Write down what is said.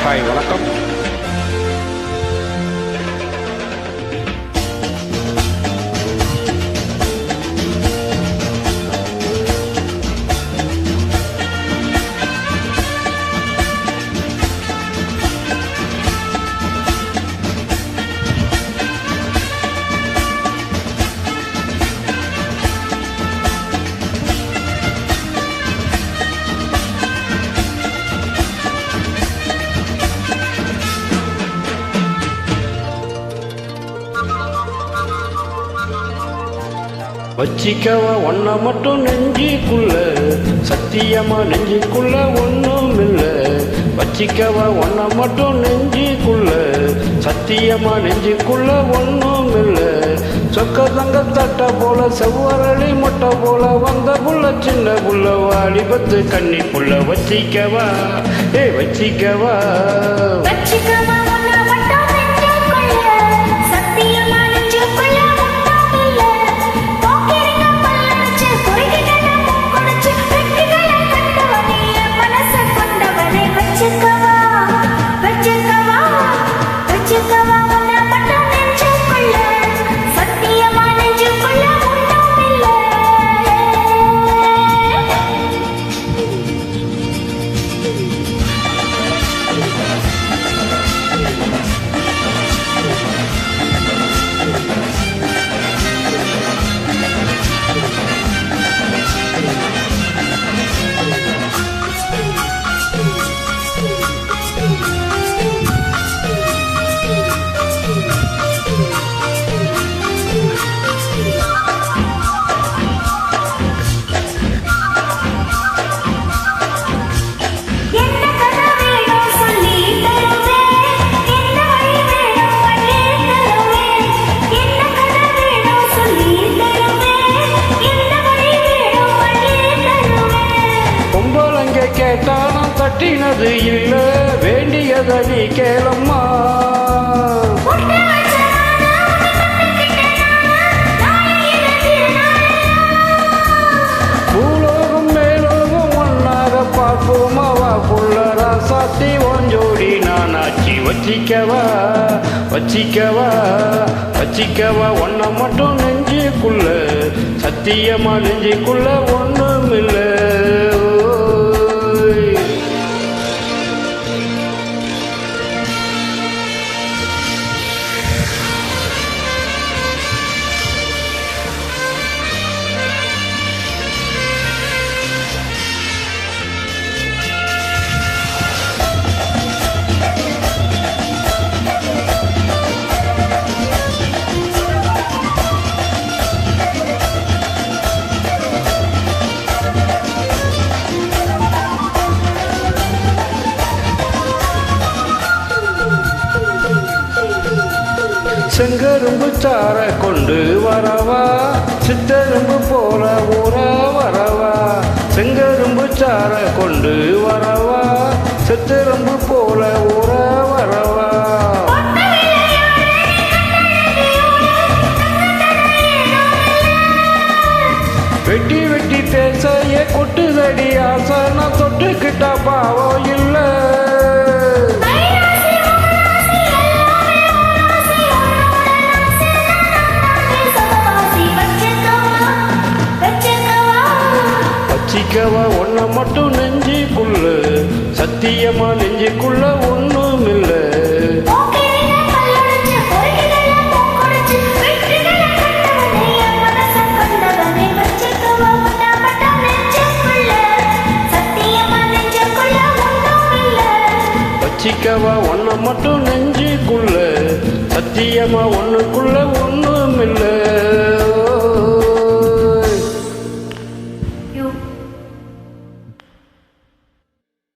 Hi வணக்கம். வச்சிக்கவா ஒன்ன மட்டும் நெஞ்சிக்குள்ள, சத்தியமா நெஞ்சிக்குள்ள ஒன்றும் இல்லை. வச்சிக்கவா ஒன்ன மட்டும் நெஞ்சிக்குள்ள, சத்தியமா நெஞ்சிக்குள்ள ஒன்றும் இல்லை. சொக்க தங்க தட்ட போல செவ்வரளி மொட்டை போல வந்த புள்ள சின்ன புள்ள வாலிபத்து கன்னி புள்ள. வச்சிக்கவா வச்சிக்கவா கேட்டாலும் தட்டினது இல்ல, வேண்டியத நீ கேளம்மா. பூலோகம் மேலோகம் ஒன்னாக பார்ப்போமா வா புள்ள ராசாத்தி ஒஞ்சோடி நானாச்சி. வச்சிக்கவா வச்சிக்கவா வச்சிக்கவா ஒன்ன மட்டும் நெஞ்சுக்குள்ள, சத்தியமா நெஞ்சுக்குள்ள ஒன்றும் இல்லை. செங்கரும்பு சார கொண்டு வரவா, சித்தரும்பு போல ஊற வரவா. செங்கரும்பு சார கொண்டு வரவா, சித்தரும்பு போல ஊற வரவா. வெட்டி வெட்டி பேசைய கொட்டுதடி ஆசை, நான் தொட்டுக்கிட்டா பாவம் இல்லை. வச்சிக்கவா ஒன்ன மட்டும் நெஞ்சுக்குள்ள, சத்தியமா நெஞ்சுக்குள்ள ஒன்றும் இல்லை. வச்சிக்கவா ஒன்ன மட்டும் நெஞ்சுக்குள்ள, சத்தியமா ஒண்ணுக்குள்ள ஒண்ணு